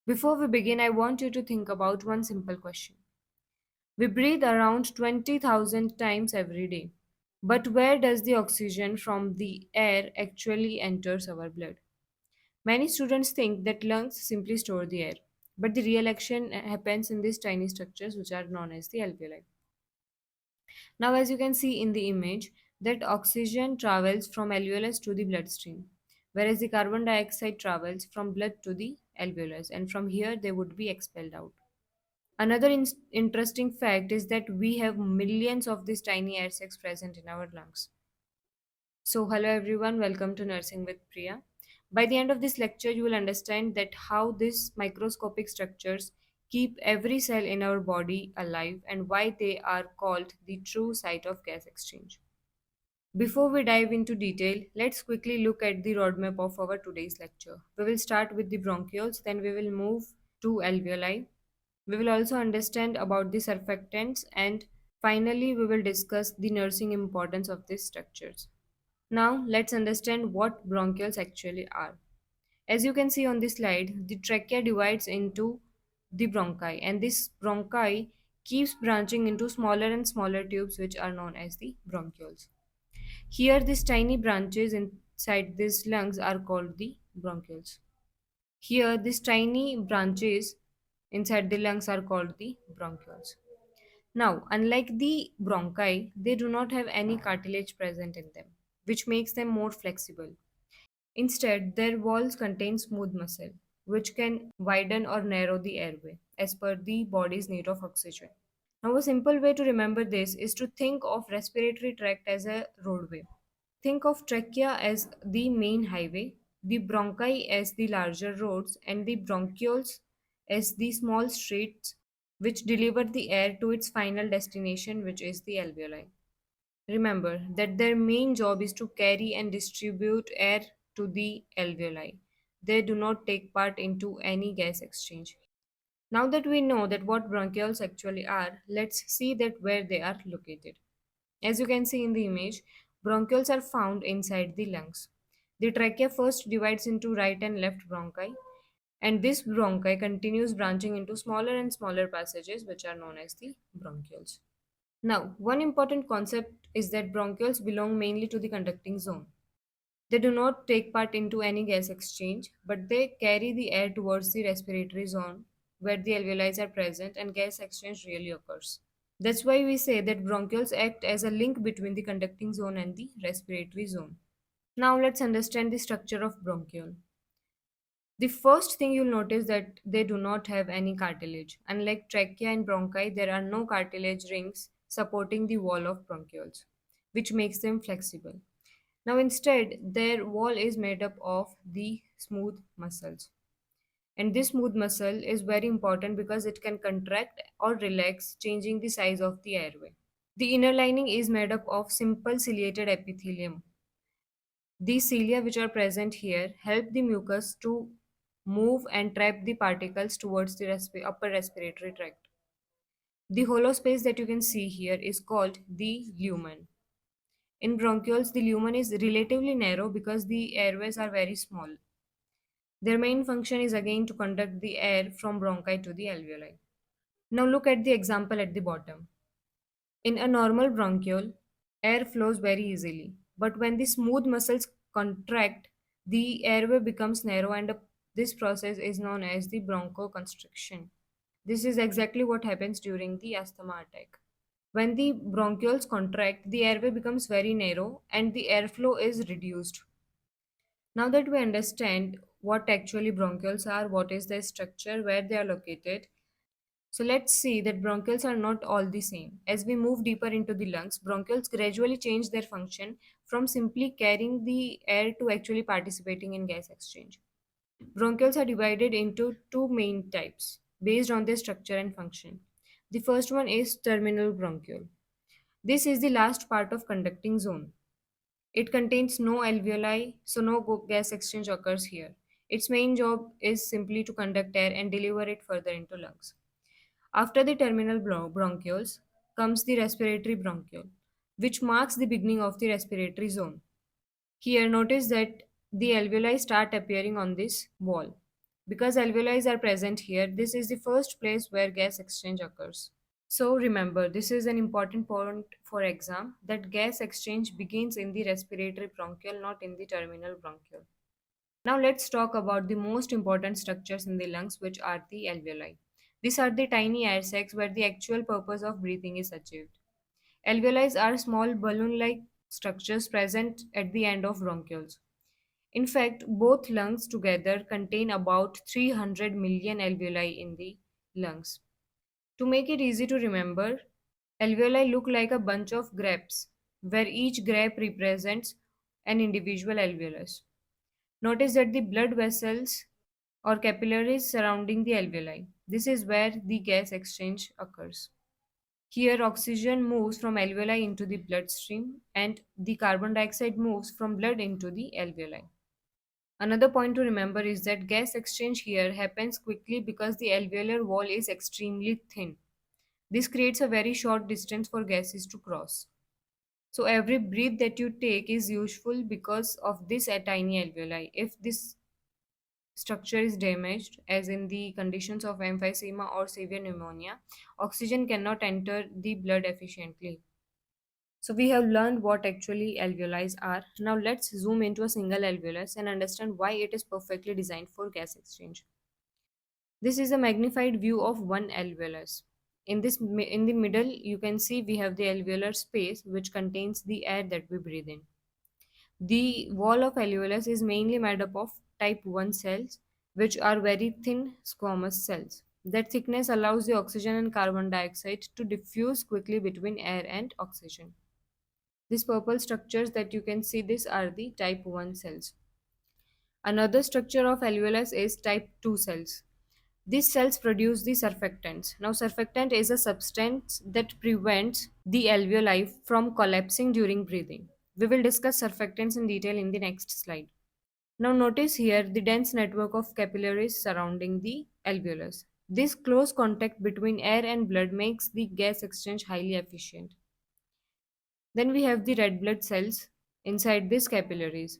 Before we begin, I want you to think about one simple question. We breathe around 20,000 times every day. But where does the oxygen from the air actually enters our blood? Many students think that lungs simply store the air, but the real action happens in these tiny structures which are known as the alveoli. Now, as you can see in the image, that oxygen travels from alveolus to the bloodstream, whereas the carbon dioxide travels from blood to the alveolus, and from here they would be expelled out. Another interesting fact is that we have millions of these tiny air sacs present in our lungs. So, hello everyone, welcome to Nursing with Priya. By the end of this lecture, you will understand that how these microscopic structures keep every cell in our body alive and why they are called the true site of gas exchange. Before we dive into detail, let's quickly look at the roadmap of our today's lecture. We will start with the bronchioles, then we will move to alveoli. We will also understand about the surfactants, and finally we will discuss the nursing importance of these structures. Now let's understand what bronchioles actually are. As you can see on this slide, the trachea divides into the bronchi, and this bronchi keeps branching into smaller and smaller tubes which are known as the bronchioles. Here these tiny branches inside these lungs are called the bronchioles. Here these tiny branches inside the lungs are called the bronchioles. Now, unlike the bronchi, they do not have any cartilage present in them, which makes them more flexible. Instead, their walls contain smooth muscle, which can widen or narrow the airway as per the body's need of oxygen. Now, a simple way to remember this is to think of respiratory tract as a roadway. Think of trachea as the main highway, the bronchi as the larger roads, and the bronchioles as the small streets which deliver the air to its final destination, which is the alveoli. Remember that their main job is to carry and distribute air to the alveoli. They do not take part into any gas exchange. Now that we know that what bronchioles actually are, let's see that where they are located. As you can see in the image, bronchioles are found inside the lungs. The trachea first divides into right and left bronchi, and this bronchi continues branching into smaller and smaller passages which are known as the bronchioles. Now, one important concept is that bronchioles belong mainly to the conducting zone. They do not take part into any gas exchange, but they carry the air towards the respiratory zone where the alveoli are present and gas exchange really occurs. That's why we say that bronchioles act as a link between the conducting zone and the respiratory zone. Now let's understand the structure of bronchiole. The first thing you'll notice that they do not have any cartilage. Unlike trachea and bronchi, there are no cartilage rings supporting the wall of bronchioles, which makes them flexible. Now instead, their wall is made up of the smooth muscles. And this smooth muscle is very important because it can contract or relax, changing the size of the airway. The inner lining is made up of simple ciliated epithelium. These cilia, which are present here, help the mucus to move and trap the particles towards the upper respiratory tract. The hollow space that you can see here is called the lumen. In bronchioles, the lumen is relatively narrow because the airways are very small. Their main function is again to conduct the air from bronchi to the alveoli. Now look at the example at the bottom. In a normal bronchiole, air flows very easily, but when the smooth muscles contract, the airway becomes narrow, and this process is known as the bronchoconstriction. This is exactly what happens during the asthma attack. When the bronchioles contract, the airway becomes very narrow and the airflow is reduced. Now that we understand what actually bronchioles are, what is their structure, where they are located, so let's see that bronchioles are not all the same. As we move deeper into the lungs, bronchioles gradually change their function from simply carrying the air to actually participating in gas exchange. Bronchioles are divided into two main types based on their structure and function. The first one is terminal bronchiole. This is the last part of conducting zone. It contains no alveoli, so no gas exchange occurs here. Its main job is simply to conduct air and deliver it further into lungs. After the terminal bronchioles comes the respiratory bronchiole, which marks the beginning of the respiratory zone. Here, notice that the alveoli start appearing on this wall. Because alveoli are present here, this is the first place where gas exchange occurs. So remember, this is an important point for exam, that gas exchange begins in the respiratory bronchiole, not in the terminal bronchiole. Now let's talk about the most important structures in the lungs, which are the alveoli. These are the tiny air sacs where the actual purpose of breathing is achieved. Alveoli are small balloon-like structures present at the end of bronchioles. In fact, both lungs together contain about 300 million alveoli in the lungs. To make it easy to remember, alveoli look like a bunch of grapes, where each grape represents an individual alveolus. Notice that the blood vessels or capillaries surrounding the alveoli. This is where the gas exchange occurs. Here, oxygen moves from alveoli into the bloodstream and the carbon dioxide moves from blood into the alveoli. Another point to remember is that gas exchange here happens quickly because the alveolar wall is extremely thin. This creates a very short distance for gases to cross. So every breath that you take is useful because of this tiny alveoli. If this structure is damaged, as in the conditions of emphysema or severe pneumonia, oxygen cannot enter the blood efficiently. So we have learned what actually alveoli are. Now let's zoom into a single alveolus and understand why it is perfectly designed for gas exchange. This is a magnified view of one alveolus. In the middle, you can see we have the alveolar space which contains the air that we breathe in. The wall of alveolus is mainly made up of type 1 cells, which are very thin squamous cells. That thickness allows the oxygen and carbon dioxide to diffuse quickly between air and oxygen. These purple structures that you can see, these are the type 1 cells. Another structure of alveolus is type 2 cells. These cells produce the surfactants. Now, surfactant is a substance that prevents the alveoli from collapsing during breathing. We will discuss surfactants in detail in the next slide. Now, notice here the dense network of capillaries surrounding the alveolus. This close contact between air and blood makes the gas exchange highly efficient. Then we have the red blood cells inside these capillaries.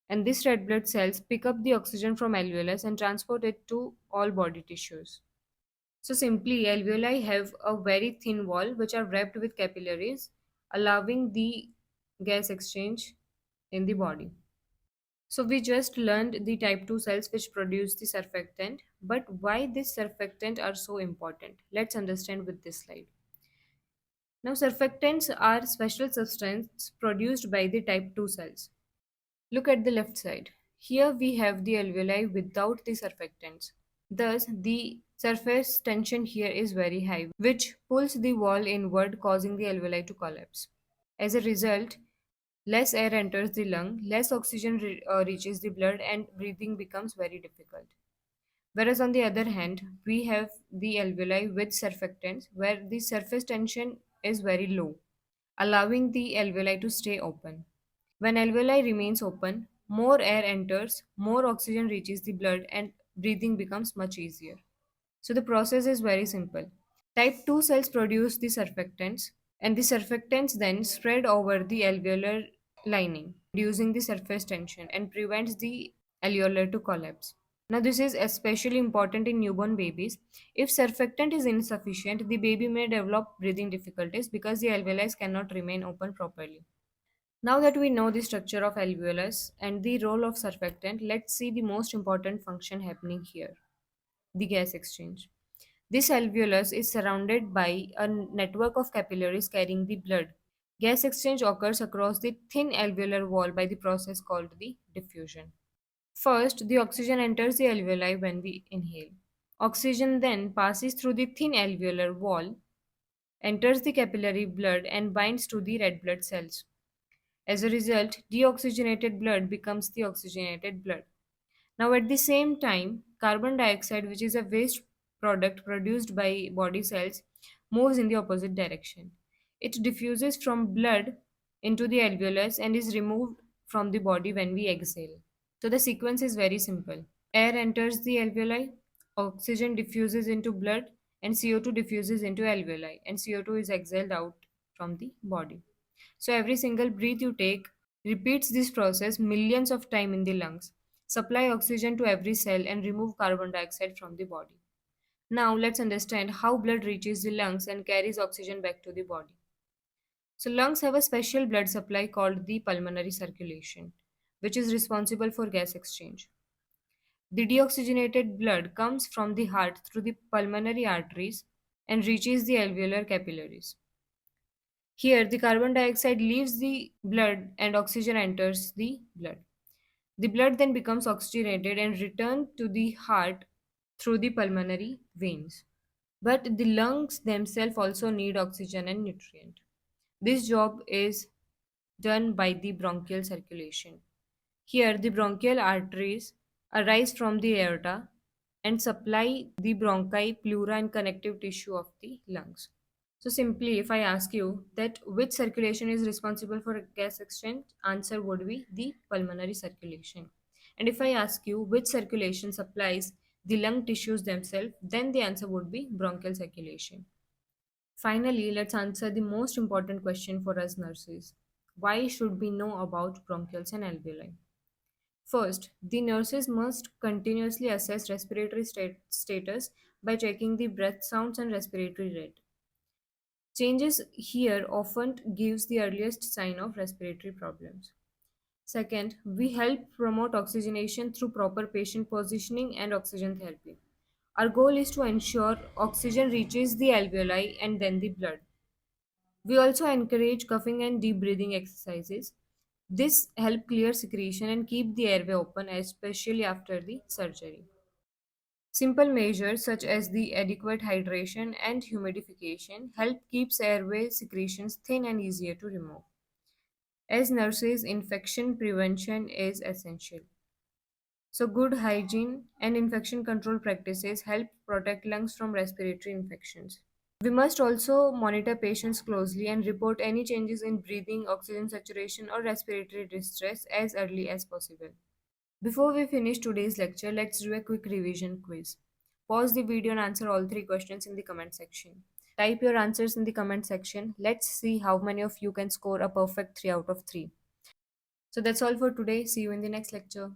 And these red blood cells pick up the oxygen from alveolus and transport it to all body tissues. So simply, alveoli have a very thin wall which are wrapped with capillaries, allowing the gas exchange in the body. So we just learned the type 2 cells which produce the surfactant, but why this surfactant are so important? Let's understand with this slide. Now surfactants are special substances produced by the type 2 cells. Look at the left side. Here we have the alveoli without the surfactants. Thus, the surface tension here is very high, which pulls the wall inward, causing the alveoli to collapse. As a result, less air enters the lung, less oxygen reaches the blood, and breathing becomes very difficult. Whereas on the other hand, we have the alveoli with surfactants, where the surface tension is very low, allowing the alveoli to stay open. When alveoli remains open, more air enters, more oxygen reaches the blood, and breathing becomes much easier. So the process is very simple. Type 2 cells produce the surfactants, and the surfactants then spread over the alveolar lining, reducing the surface tension and prevents the alveolar to collapse. Now, this is especially important in newborn babies. If surfactant is insufficient, the baby may develop breathing difficulties because the alveoli cannot remain open properly. Now that we know the structure of alveolus and the role of surfactant, let's see the most important function happening here, the gas exchange. This alveolus is surrounded by a network of capillaries carrying the blood. Gas exchange occurs across the thin alveolar wall by the process called the diffusion. First, the oxygen enters the alveoli when we inhale. Oxygen then passes through the thin alveolar wall, enters the capillary blood, and binds to the red blood cells. As a result, deoxygenated blood becomes the oxygenated blood. Now, at the same time, carbon dioxide, which is a waste product produced by body cells, moves in the opposite direction. It diffuses from blood into the alveolus and is removed from the body when we exhale. So, the sequence is very simple. Air enters the alveoli, oxygen diffuses into blood, and CO2 diffuses into alveoli, and CO2 is exhaled out from the body. So, every single breath you take repeats this process millions of times in the lungs. supply oxygen to every cell, and remove carbon dioxide from the body. Now let's understand how blood reaches the lungs and carries oxygen back to the body. So lungs have a special blood supply called the pulmonary circulation, which is responsible for gas exchange. The deoxygenated blood comes from the heart through the pulmonary arteries and reaches the alveolar capillaries. Here, the carbon dioxide leaves the blood and oxygen enters the blood. The blood then becomes oxygenated and returned to the heart through the pulmonary veins. But the lungs themselves also need oxygen and nutrient. This job is done by the bronchial circulation. Here, the bronchial arteries arise from the aorta and supply the bronchi, pleura, and connective tissue of the lungs. So simply, if I ask you that which circulation is responsible for gas exchange, answer would be the pulmonary circulation. And if I ask you which circulation supplies the lung tissues themselves, then the answer would be bronchial circulation. Finally, let's answer the most important question for us nurses. Why should we know about bronchioles and alveoli? First, the nurses must continuously assess respiratory status by checking the breath sounds and respiratory rate. Changes here often gives the earliest sign of respiratory problems. Second, we help promote oxygenation through proper patient positioning and oxygen therapy. Our goal is to ensure oxygen reaches the alveoli and then the blood. We also encourage coughing and deep breathing exercises. This help clear secretion and keep the airway open, especially after the surgery. Simple measures such as the adequate hydration and humidification help keeps airway secretions thin and easier to remove. As nurses, infection prevention is essential. So good hygiene and infection control practices help protect lungs from respiratory infections. We must also monitor patients closely and report any changes in breathing, oxygen saturation, or respiratory distress as early as possible. Before we finish today's lecture, let's do a quick revision quiz. Pause the video and answer all three questions in the comment section. Type your answers in the comment section. Let's see how many of you can score a perfect 3 out of 3. So that's all for today. See you in the next lecture.